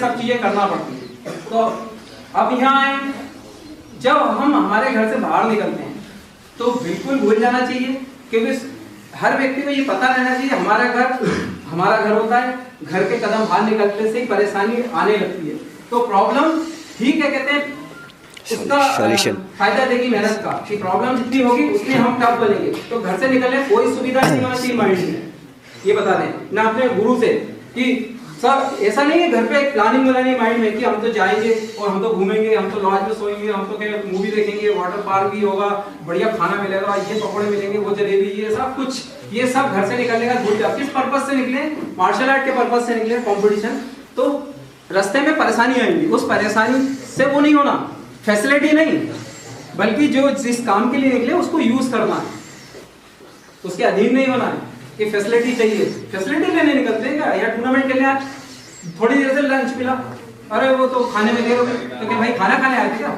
सब चीजें करना पड़ती है। तो अब यहाँ आए, जब हम हमारे घर से बाहर निकलते हैं तो बिल्कुल भूल जाना चाहिए, क्योंकि हर व्यक्ति को ये पता रहना चाहिए हमारा घर होता है। घर के कदम बाहर निकलते से ही परेशानी आने लगती है। तो प्रॉब्लम ठीक है, कहते हैं उसका फायदा देगी मेहनत का, कि प्रॉब्लम जितनी होगी उतनी हम टफ बनेंगे। तो घर से निकलने कोई सुविधा नहीं होना चाहिए माइंड में, ये बता दें ना अपने गुरु से कि सर ऐसा नहीं है। घर पे एक प्लानिंग बनानी माइंड में कि हम तो जाएंगे और हम तो घूमेंगे, हम तो लॉज में सोएंगे, हम तो कहीं मूवी देखेंगे, वाटर पार्क भी होगा, बढ़िया खाना मिलेगा, ये पकौड़े मिलेंगे, वो जलेबी, ये सब कुछ, ये सब घर से निकलने का भूल जाओ। किस पर्पज से निकले? मार्शल आर्ट के पर्पज से निकले, कंपटीशन। तो रास्ते में परेशानी आएंगी, उस परेशानी से वो नहीं होना, फैसिलिटी नहीं, बल्कि जो जिस काम के लिए निकले उसको यूज करना है, उसके अधीन नहीं होना है कि फैसिलिटी चाहिए। फैसिलिटी लेने निकलते हैं क्या, या टूर्नामेंट के लिए थोड़ी देर से लंच मिला, अरे वो तो खाने में देर हो गई, तो क्या भाई खाना खाने आए थे क्या?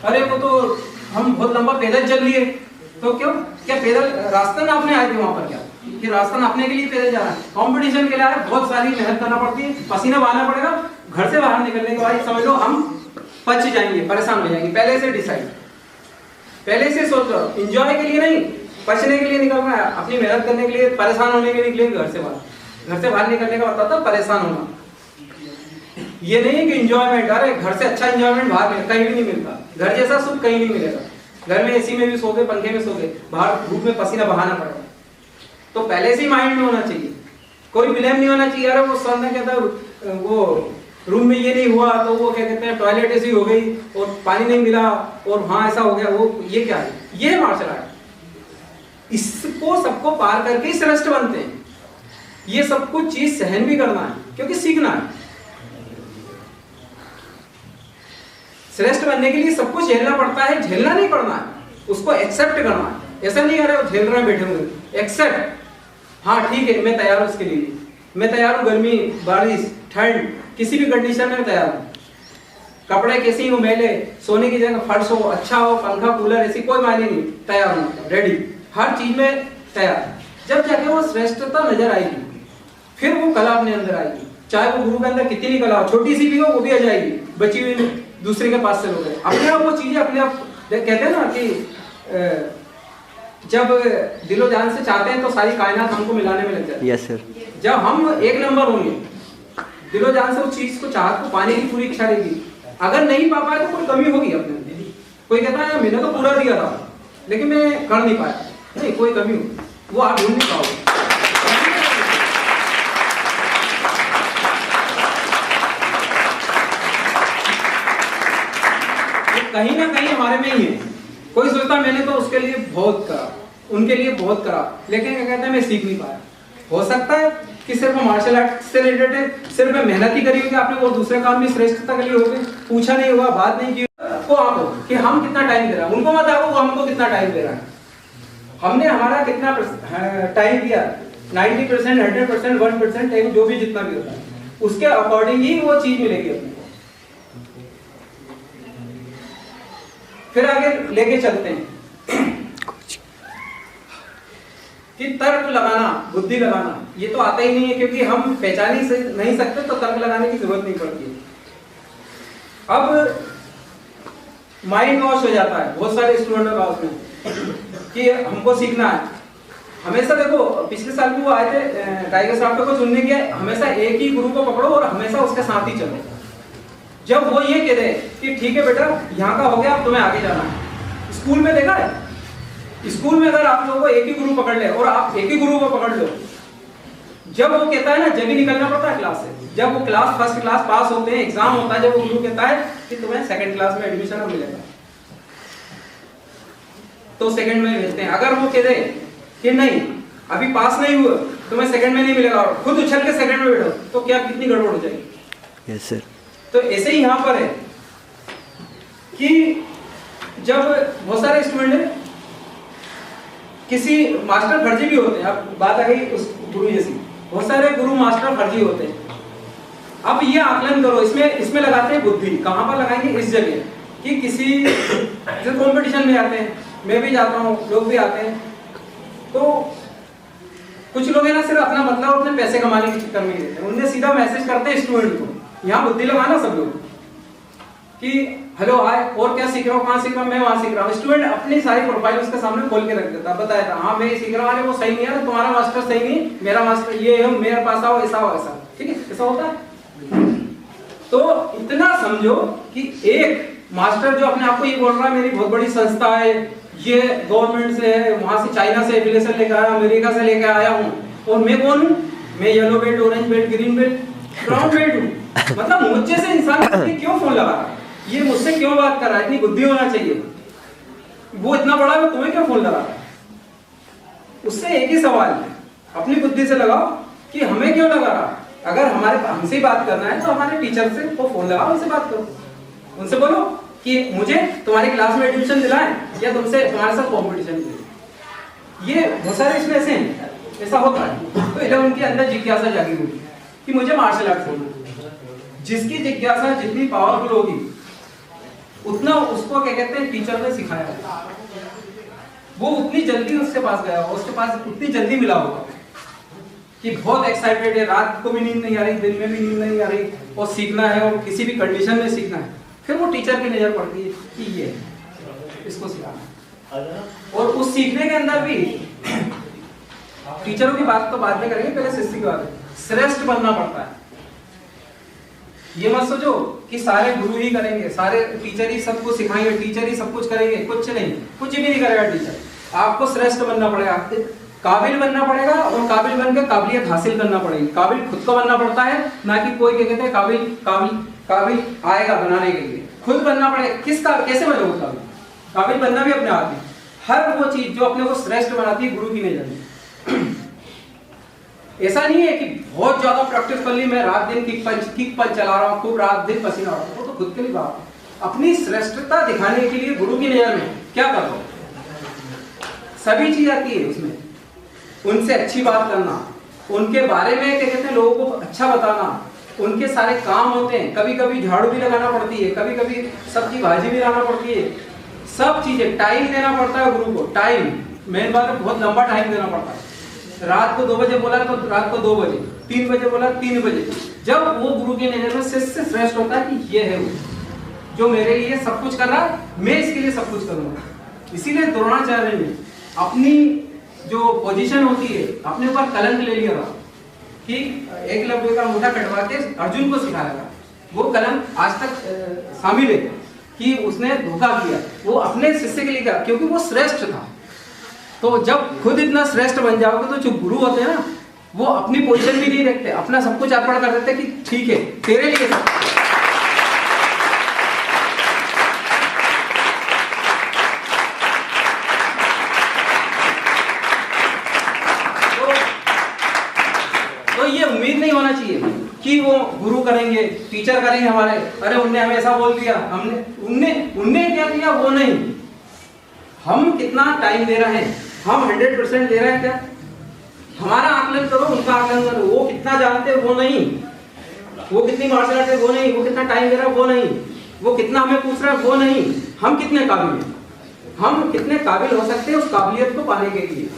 अरे वो तो हम बहुत लंबा पैदल चल लिए, तो क्यों, क्या पैदल रास्ता नापने आए थे वहां पर क्या, कि रास्ता नापने के लिए पैदल जा रहा है? कॉम्पिटिशन के लिए आए, बहुत सारी मेहनत करना पड़ती है, पसीना बहाना पड़ेगा। घर से बाहर निकलने के बाद समझ लो हम पच जाएंगे, परेशान हो जाएंगे। पहले से डिसाइड, पहले से सोचो, एंजॉय के लिए नहीं, पचने के लिए निकलना है, अपनी मेहनत करने के लिए, परेशान होने के लिए निकलेंगे घर से बाहर। घर से बाहर निकलने का मतलब था परेशान होना, ये नहीं है कि एंजॉयमेंट। अरे घर से अच्छा एंजॉयमेंट बाहर कहीं भी नहीं मिलता, घर जैसा सुख कहीं नहीं मिलेगा। घर में एसी में भी सो गए, पंखे में सो गए, बाहर धूप में पसीना बहाना पड़ेगा। तो पहले से ही माइंड में होना चाहिए, कोई ब्लेम नहीं होना चाहिए। अरे वो सर ने कहता वो रूम में ये नहीं हुआ, तो वो क्या कहते हैं टॉयलेट ऐसी हो गई और पानी नहीं मिला और वहां ऐसा हो गया, वो ये क्या है? ये मार्शल आर्ट। इसको सबको पार करके ही श्रेष्ठ बनते हैं। ये सब कुछ चीज सहन भी करना है, क्योंकि सीखना है। श्रेष्ठ बनने के लिए सब कुछ झेलना पड़ता है, झेलना नहीं पड़ना है, उसको एक्सेप्ट करना है। ऐसा नहीं अरे झेल रहे बैठे हुए, एक्सेप्ट, हाँ ठीक है मैं तैयार हूं उसके लिए, मैं तैयार हूं, गर्मी बारिश ठंड किसी भी कंडीशन में तैयार हूं। कपड़े कैसे हो मैले, सोने की जगह फर्श हो, अच्छा हो, पंखा कूलर ऐसी कोई मायने नहीं, तैयार हूं, रेडी, हर चीज में तैयार। जब जाके वो श्रेष्ठता नजर आएगी, फिर वो कला अपने अंदर आएगी। चाहे वो गुरु के अंदर कितनी भी कला हो, छोटी सी भी हो, वो भी आ जाएगी, बची हुई दूसरे के पास से लोग अपने आप वो चीजें अपने आप। कहते हैं ना कि जब दिलो जान से चाहते हैं तो सारी कायनात हमको मिलाने में लग जाती है। Yes sir. जब हम एक नंबर होंगे, दिलो जान से उस चीज को चाहत को पाने की पूरी इच्छा रहेगी। अगर नहीं पा पाए तो कोई कमी होगी अपने अंदर। कोई कहता है मैंने तो पूरा दिया था लेकिन मैं कर नहीं पाया, नहीं कोई कमी होगी, वो आप ढूंढ नहीं पाओगे। कहीं ना कहीं हमारे में ही है। कोई सोचता मैंने तो उसके लिए बहुत करा, उनके लिए बहुत करा, लेकिन क्या कहते हैं मैं सीख नहीं पाया। हो सकता है कि सिर्फ मार्शल आर्ट से रिलेटेड सिर्फ मेहनत ही करी होगी आपने, और दूसरे काम भी श्रेष्ठता के लिए होगी, पूछा नहीं होगा, बात नहीं की को आपको कि हम कितना टाइम दे रहे हैं, उनको मत आओ वो हमको कितना टाइम दे रहा है। हमने हमारा कितना टाइम दिया, 90%, 100%, 1% जो भी जितना भी होता है, उसके अकॉर्डिंग ही वो चीज मिलेगी अपने। फिर आगे लेके चलते हैं कि तर्क लगाना, बुद्धि लगाना, ये तो आता ही नहीं है, क्योंकि हम पहचान ही नहीं सकते, तो तर्क लगाने की जरूरत नहीं पड़ती है। अब माइंड वॉश हो जाता है बहुत सारे स्टूडेंटों का उसमें कि हमको सीखना है। हमेशा देखो पिछले साल भी वो आए थे टाइगर श्रॉफ को चुनने के, हमेशा एक ही गुरु को पकड़ो और हमेशा उसके साथ ही चलो। जब वो ये कह रहे कि ठीक है बेटा यहाँ का हो गया, अब तुम्हें आगे जाना है। स्कूल में देखा है, स्कूल में अगर आप लोगों को एक ही गुरु पकड़ ले और आप एक ही गुरु को पकड़ लो, जब वो कहता है ना जब ही निकलना पड़ता है क्लास से। जब वो क्लास फर्स्ट क्लास पास होते हैं, एग्जाम होता है, जब वो गुरु कहता है कि तुम्हें सेकंड क्लास में एडमिशन अब मिलेगा, तो सेकंड में भेजते हैं। अगर वो कह दे कि नहीं अभी पास नहीं हुआ, तुम्हें सेकंड में नहीं मिलेगा, और खुद उछल के सेकंड में बैठो, तो क्या कितनी गड़बड़ हो जाएगी। Yes sir. तो ऐसे ही यहाँ पर है कि जब बहुत सारे स्टूडेंट किसी मास्टर फर्जी भी होते हैं, अब बात आ गई उस गुरु जैसी, बहुत सारे गुरु मास्टर फर्जी होते हैं। अब ये आकलन करो, इसमें लगाते हैं बुद्धि, कहाँ पर लगाएंगे, इस जगह कि किसी जो कंपटीशन में आते हैं, मैं भी जाता हूँ, लोग भी आते हैं, तो कुछ लोग है ना सिर्फ अपना मतलब अपने पैसे कमाने के चक्कर में ही रहते हैं। उन्हें सीधा मैसेज करते हैं स्टूडेंट को यहाँ बुद्धि लगाना सब लोग कि हेलो हाय और क्या सीख रहा हूँ, कहाँ सीख रहा हूँ, मैं वहां सीख रहा हूँ। स्टूडेंट अपनी सारी प्रोफाइल उसके सामने खोल के रख देता है, बताया था हाँ मैं सीख रहा हूँ, वो सही नहीं है, तुम्हारा मास्टर सही नहीं, मेरा मास्टर ये है, मेरे पास आओ, ऐसा हो ऐसा, ठीक है, ऐसा होता है। तो इतना समझो कि एक मास्टर जो अपने आप को ये बोल रहा है मेरी बहुत बड़ी संस्था है, ये गवर्नमेंट से है, वहां से चाइना से एफिलिएशन लेकर आया, अमेरिका से लेकर आया हूँ, और मैं कौन हूँ, मैं yellow belt, orange belt, green belt, brown belt हूँ। मतलब मुझे से इंसान क्यों फोन लगा रहा है, ये मुझसे क्यों बात कर रहा है, इतनी बुद्धि होना चाहिए, वो इतना बड़ा है तुम्हें क्यों फोन लगा रहा है। उससे एक ही सवाल है, अपनी बुद्धि से लगाओ कि हमें क्यों लगा रहा है। अगर हमारे हमसे बात करना है तो हमारे टीचर से वो फोन लगाओ, उनसे बात करो, उनसे बोलो कि मुझे तुम्हारी क्लास में एडमिशन दिलाएं या तुमसे तुम्हारे साथ कंपटीशन करें। ये बहुत सारे इसमें ऐसे हैं, ऐसा होता है। तो इधर उनके अंदर जिज्ञासा जागी होगी कि मुझे मार्शल आर्ट सीखना। जिसकी जिज्ञासा जितनी पावरफुल होगी उतना उसको क्या कहते हैं टीचर ने सिखाया, वो उतनी जल्दी उसके पास गया, उसके पास उतनी जल्दी मिला होगा कि बहुत एक्साइटेड है, रात को भी नींद नहीं आ रही, दिन में भी नींद नहीं आ रही, और सीखना है और किसी भी कंडीशन में सीखना है। फिर वो टीचर की नजर पड़ती है कि ये इसको सिखाना है। और उस सीखने के अंदर भी टीचरों की बात तो बाद में करेंगे, पहले शिष्य की बात है। श्रेष्ठ बनना पड़ता है। ये मत सोचो कि सारे गुरु ही करेंगे, सारे टीचर ही सब कुछ सिखाएंगे, टीचर ही सब कुछ करेंगे, कुछ नहीं, कुछ भी नहीं करेगा टीचर। आपको श्रेष्ठ बनना पड़ेगा, काबिल बनना पड़ेगा, और काबिल बनकर काबिलियत हासिल करना पड़ेगी। काबिल खुद को बनना पड़ता है, ना कि कोई क्या कहते हैं काबिल काबिल काबिल आएगा बनाने के लिए, खुद बनना पड़ेगा। किसका कैसे बनोगे काबिल? काबिल बनना भी अपने आप में। हर वो चीज जो अपने को श्रेष्ठ बनाती है गुरु की नजर में। ऐसा नहीं है कि बहुत ज्यादा प्रैक्टिस कर ली, मैं रात दिन किक पंच चला रहा हूँ, खूब रात दिन पसीना आ रहा हूँ, वो तो खुद के लिए बात है। अपनी श्रेष्ठता दिखाने के लिए गुरु की नजर में क्या कर लो, सभी चीज आती है उसमें। उनसे अच्छी बात करना, उनके बारे में क्या कहते हैं लोगों को अच्छा बताना, उनके सारे काम होते हैं, कभी कभी झाड़ू भी लगाना पड़ती है, कभी कभी सब्जी भाजी भी लाना पड़ती है, सब चीजें टाइम देना पड़ता है गुरु को। टाइम मेन बात है, बहुत लंबा टाइम देना पड़ता है। रात को 2 बजे बोला तो रात को 2 बजे, 3 बजे बोला 3 बजे। जब वो गुरु की नजर में शिष्य श्रेष्ठ होता है कि ये है वो जो मेरे लिए सब कुछ कर रहा है, मैं इसके लिए सब कुछ करूंगा। इसीलिए द्रोणाचार्य ने अपनी जो पोजीशन होती है अपने ऊपर कलंक ले लिया था कि एकलव्य का मुंडा कटवा के अर्जुन को सिखाया था। वो कलंक आज तक शामिल है कि उसने धोखा किया, वो अपने शिष्य के लिए किया क्योंकि वो श्रेष्ठ था। तो जब खुद इतना श्रेष्ठ बन जाओगे तो जो गुरु होते हैं ना, वो अपनी पोजीशन भी नहीं देखते, अपना सब कुछ अर्पण कर देते कि ठीक है तेरे लिए सब। तो ये उम्मीद नहीं होना चाहिए कि वो गुरु करेंगे, टीचर करेंगे हमारे, अरे उनने हमें ऐसा बोल दिया, हमने उनने क्या किया वो नहीं। हम कितना टाइम दे रहे हैं, हम 100% दे रहे हैं क्या? हमारा आकलन करो, उनका आकलन करो। वो कितना जानते हैं वो नहीं, वो कितनी मार्शल आर्ट है वो नहीं, वो कितना टाइम दे रहा है वो नहीं, वो कितना हमें पूछ रहा है वो नहीं। हम कितने काबिल हैं, हम कितने काबिल हो सकते हैं उस काबिलियत को पाने के लिए।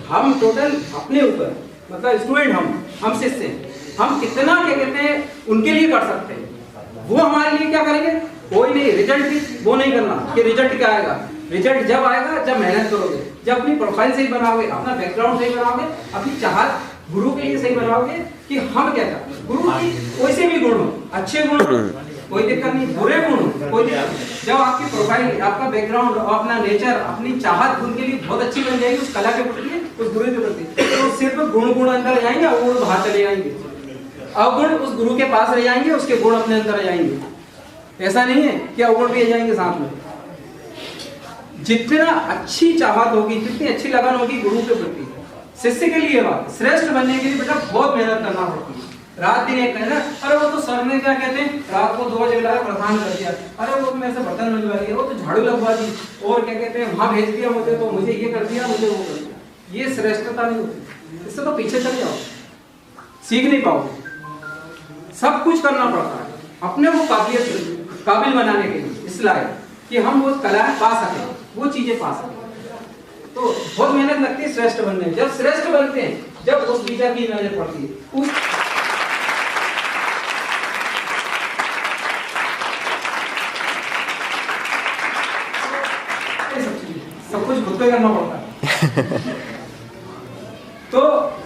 हम टोटल अपने ऊपर, मतलब स्टूडेंट हम शिष्य, हम कितना क्या कहते हैं उनके लिए कर सकते हैं। वो हमारे लिए क्या करेंगे कोई नहीं। रिजल्ट भी वो नहीं करना कि रिजल्ट क्या आएगा। रिजल्ट जब आएगा जब मेहनत करोगे, जब अपनी प्रोफाइल सही बनाओगे, अपना बैकग्राउंड सही बनाओगे, अपनी चाहत गुरु के लिए सही बनाओगे कि हम क्या था। गुरु की कोई से भी गुण हो, अच्छे गुण हो कोई दिक्कत नहीं, बुरे गुण हो कोई दिक्कत नहीं। जब आपकी प्रोफाइल, आपका बैकग्राउंड, अपना नेचर, अपनी चाहत उनके लिए बहुत अच्छी बन जाएगी, उस कला के प्रति, उस गुरु के प्रति, तो सिर्फ गुण अंदर जाएंगे, अवगुण बाहर चले जाएंगे। अवगुण उस गुरु के पास रह जाएंगे, उसके गुण अपने अंदर रह जाएंगे। ऐसा नहीं है कि अवगुण भी आ जाएंगे साथ में। जितना अच्छी चाहत होगी, जितनी अच्छी लगन होगी गुरु के प्रति, शिष्य के लिए बात श्रेष्ठ बनने के लिए बेटा बहुत मेहनत करना पड़ती है। रात दिन एक कहना, अरे वो तो सर ने क्या कहते हैं रात को 2 बजे बुलाया, प्रधान कर दिया, अरे वो मेरे से बर्तन मंजवा दिया, वो तो झाड़ू लगवा दी, और क्या कहते हैं वहां भेज दिया मुझे, तो मुझे ये कर दिया, मुझे वो कर दिया। ये श्रेष्ठता नहीं होती। इससे तो पीछे चले जाओ, सीख नहीं पाओगे। सब कुछ करना पड़ता है अपने को काबिल बनाने के लिए, इस लायक कि हम वो कला पा सके, वो चीजें पा सके। तो बहुत मेहनत लगती है श्रेष्ठ बनने में। जब श्रेष्ठ बनते हैं, जब उस टीचर की नजर पड़ती है, उस सब कुछ खुद को ही करना पड़ता है। तो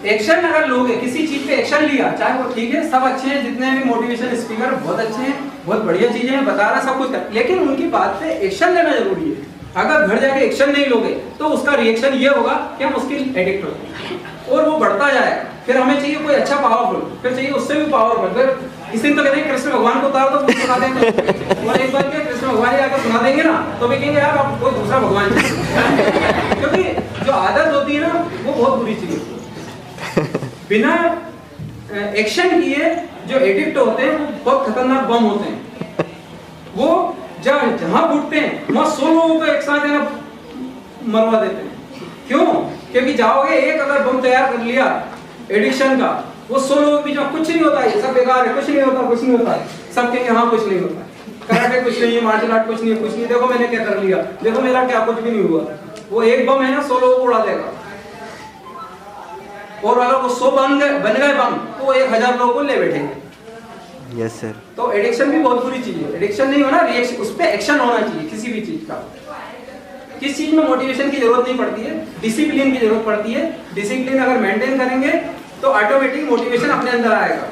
एक्शन अगर लोगे, किसी चीज पे एक्शन लिया, चाहे वो ठीक है, सब अच्छे हैं, जितने भी मोटिवेशन स्पीकर बहुत अच्छे हैं, बहुत बढ़िया चीजें हैं, बता रहा सब कुछ कर, लेकिन उनकी बात पे एक्शन लेना जरूरी है। अगर घर जाके एक्शन नहीं लोगे तो उसका रिएक्शन ये होगा कि हम उसके एडिक्ट हो जाएंगे और वो बढ़ता जाएगा। फिर हमें चाहिए कोई अच्छा पावरफुल, फिर चाहिए उससे भी पावरफुल, फिर इसी तो कहते हैं कृष्ण भगवान को उतार दो तो सुना देंगे, और एक बार क्या कृष्ण भगवान ही आकर सुना देंगे ना तो भी कहेंगे यार आप कोई दूसरा भगवान क्योंकि जो आदत होती है ना वो बहुत बुरी चीज है। बिना एक्शन किए जो एडिक्ट होते हैं वो बहुत खतरनाक बम होते हैं। वो जहां फूटते हैं वहां 100 लोगों को एक साथ मरवा देते हैं। क्यों? क्योंकि जाओगे एक अगर बम तैयार कर लिया एडिक्शन का, वो 100 लोगों के बीच में कुछ नहीं होता है, सब बेकार है, कुछ नहीं होता, कुछ नहीं होता है, सब कहेंगे हाँ कुछ नहीं होता है, कराटे कुछ नहीं है, मार्शल आर्ट कुछ नहीं है, कुछ नहीं, देखो मैंने क्या कर लिया, देखो मेरा क्या कुछ भी नहीं हुआ। वो एक बम है ना 100 लोगों को उड़ा देगा, और अगर वो 100 बन गए बम तो वो 1000 लोगों को ले बैठेंगे। Yes sir. तो एडिक्शन भी बहुत बुरी चीज है। एडिक्शन नहीं होना, रिएक्शन, उस पे एक्शन होना चाहिए किसी भी चीज का। किस चीज में मोटिवेशन की जरूरत नहीं पड़ती है, डिसिप्लिन की जरूरत पड़ती है। डिसिप्लिन अगर मेंटेन करेंगे तो ऑटोमेटिक मोटिवेशन अपने अंदर आएगा।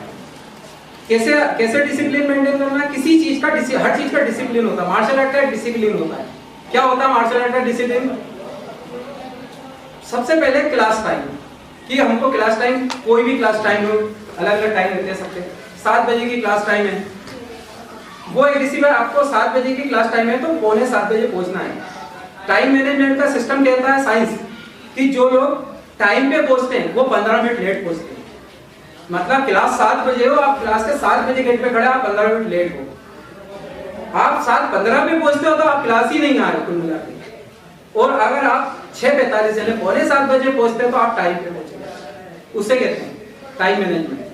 कैसे डिसिप्लिन मेंटेन करना है? किसी चीज का हर चीज का डिसिप्लिन होता है। मार्शल आर्ट का डिसिप्लिन होता है। क्या होता है मार्शल आर्ट का डिसिप्लिन? सबसे पहले क्लास टाइम, कि हमको क्लास टाइम, कोई भी क्लास टाइम हो, अलग अलग टाइम रहते हैं सबके। 7 बजे की क्लास टाइम है, वो एक डिसिप्लिन, आपको 7 बजे की क्लास टाइम है तो 6:45 बजे पहुंचना है। टाइम मैनेजमेंट का सिस्टम कहता है साइंस कि जो लोग टाइम पे पहुंचते हैं वो 15 मिनट लेट पहुंचते हैं। मतलब क्लास 7 बजे हो, आप क्लास के 7 बजे गेट पे खड़े, आप 15 मिनट लेट हो। आप 7:15 पे पहुंचते हो तो आप क्लास ही नहीं आ रहे कुल मिला के। और अगर आप 6:45 यानी 6:45 बजे पहुंचते हो तो आप टाइम पे पहुंचे। उसे कहते हैं टाइम मैनेजमेंट।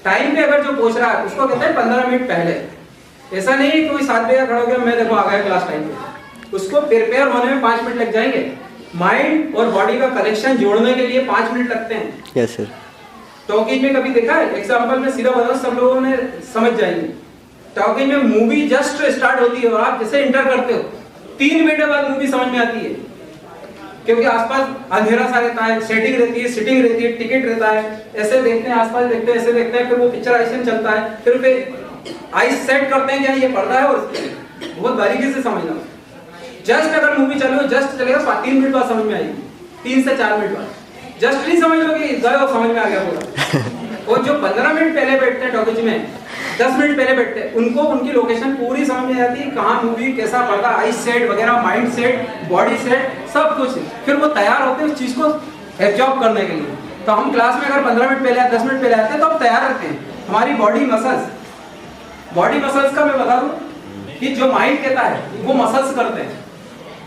टाइम पे अगर जो पहुंच रहा है उसको कहते हैं 15 मिनट पहले। ऐसा नहीं कि कोई 7 बजे खड़ा हो गया, मैं देखो आ गया क्लास टाइम पे। उसको प्रिपेयर होने में 5 मिनट लग जाएंगे। माइंड और बॉडी का कनेक्शन जोड़ने के लिए 5 मिनट लगते हैं। Yes sir. टॉकीज में कभी देखा है? एग्जांपल में सीधा बताओ, सब लोगों ने समझ जाएंगे। टॉकीज में मूवी जस्ट स्टार्ट होती है और आप जैसे एंटर करते हो 3 मिनट बाद मूवी समझ में आती है, क्योंकि आसपास अंधेरा सा रहता है, सेटिंग रहती है, सिटिंग रहती है, टिकट रहता है, ऐसे देखते हैं, आसपास देखते हैं, ऐसे देखते हैं, फिर वो पिक्चराइजेशन चलता है, फिर आइस सेट करते हैं कि ये पर्दा है, और बहुत बारीकी से समझना। जस्ट अगर मूवी चालू हो, जस्ट चलेगा 3 मिनट बाद समझ में आएगी, 3 से 4 मिनट बाद। जस्ट नहीं समझ लो कि गए समझ में आ गया पूरा। और जो 15 मिनट पहले बैठते हैं टॉकीज में, 10 मिनट पहले बैठते हैं, उनको उनकी लोकेशन पूरी समझ में आती है, कहाँ मूवी, कैसा पर्दा, आइस सेट वगैरह, माइंड सेट, बॉडी सेट, सब कुछ। फिर वो तैयार होते हैं उस चीज को एब्जॉर्ब करने के लिए। तो हम क्लास में अगर 15 मिनट पहले या 10 मिनट पहले आते हैं तो हम तैयार रहते हैं। हमारी बॉडी मसल्स का मैं बता दूं कि जो माइंड कहता है वो मसल्स करते हैं।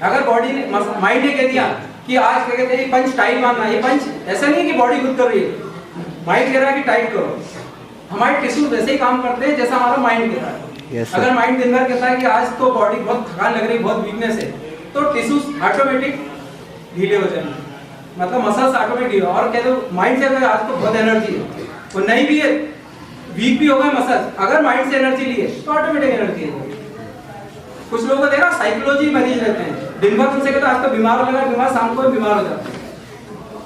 अगर बॉडी ने, माइंड ने कह दिया कि आज क्या कहते हैं पंच टाइट मारना, ये पंच ऐसा नहीं है कि बॉडी खुद कर रही है, माइंड कह रहा है कि टाइट करो। हमारे टिश्यू वैसे ही काम करते हैं जैसा हमारा माइंड कहता है। अगर माइंड दिन भर कहता है कि आज तो बॉडी बहुत थकान लग रही है, बहुत वीकनेस है, तो टिश्यूज ऑटोमेटिक ढीले हो जाएंगे, मतलब मसल्स ऑटोमेटिक। और कह दो माइंड से अगर आज तो बहुत एनर्जी है, वो नहीं भी है, वीक भी हो गए मसल्स, अगर माइंड से एनर्जी लिए तो ऑटोमेटिक एनर्जी है। कुछ लोगों को देखा साइकोलॉजी मरीज रहते हैं, दिन भर तुमसे कहता आज तो बीमार हो लगा, बीमार, शाम को बीमार हो जाता है।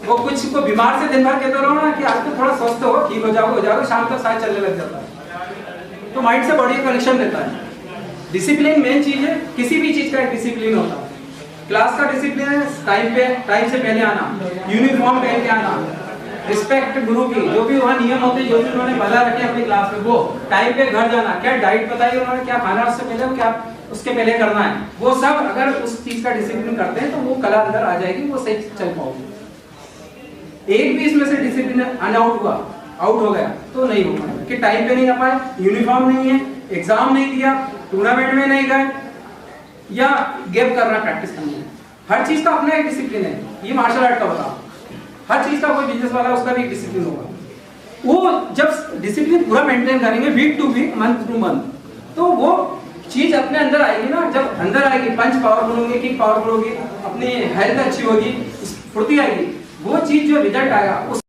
वो कुछ को बीमार से दिन भर कहते रहो ना कि आज तो थोड़ा स्वस्थ हो, ठीक हो जाओगे, शाम तक शायद चलने लग जाता है। तो माइंड से बॉडी का कनेक्शन रहता है। डिसिप्लिन मेन चीज है, किसी भी चीज का एक डिसिप्लिन होता है। क्लास का डिसिप्लिन है टाइम से पहले आना, यूनिफॉर्म पहन के आना, रिस्पेक्ट गुरु की, जो भी वहाँ नियम होते हैं, जो भी उन्होंने बना रखे अपनी क्लास में, वो टाइम पे घर जाना, क्या डाइट बताई उन्होंने, क्या खाना उससे पहले, क्या उसके पहले करना है, वो सब अगर उस चीज का डिसिप्लिन करते हैं तो वो कला अंदर आ जाएगी, वो सही चल पाओगे। एक भी इसमें से डिसिप्लिन आउट हो गया तो नहीं हो पाएगा, कि टाइम पे नहीं आ पाए, यूनिफॉर्म नहीं है, एग्जाम नहीं दिया, टूर्नामेंट में नहीं गए, या गेम करना, प्रैक्टिस करना है। हर चीज का अपना एक डिसिप्लिन है। ये मार्शल आर्ट का बताओ, हर चीज का कोई बिजनेस वाला उसका भी डिसिप्लिन होगा। वो जब डिसिप्लिन पूरा मेंटेन करेंगे week to week, month to month, तो वो चीज अपने अंदर आएगी ना। जब अंदर आएगी, पंच पावरफुल होंगे, किक पावरफुल होगी, अपनी हेल्थ अच्छी होगी, फुर्ती आएगी, वो चीज जो रिजल्ट आएगा उस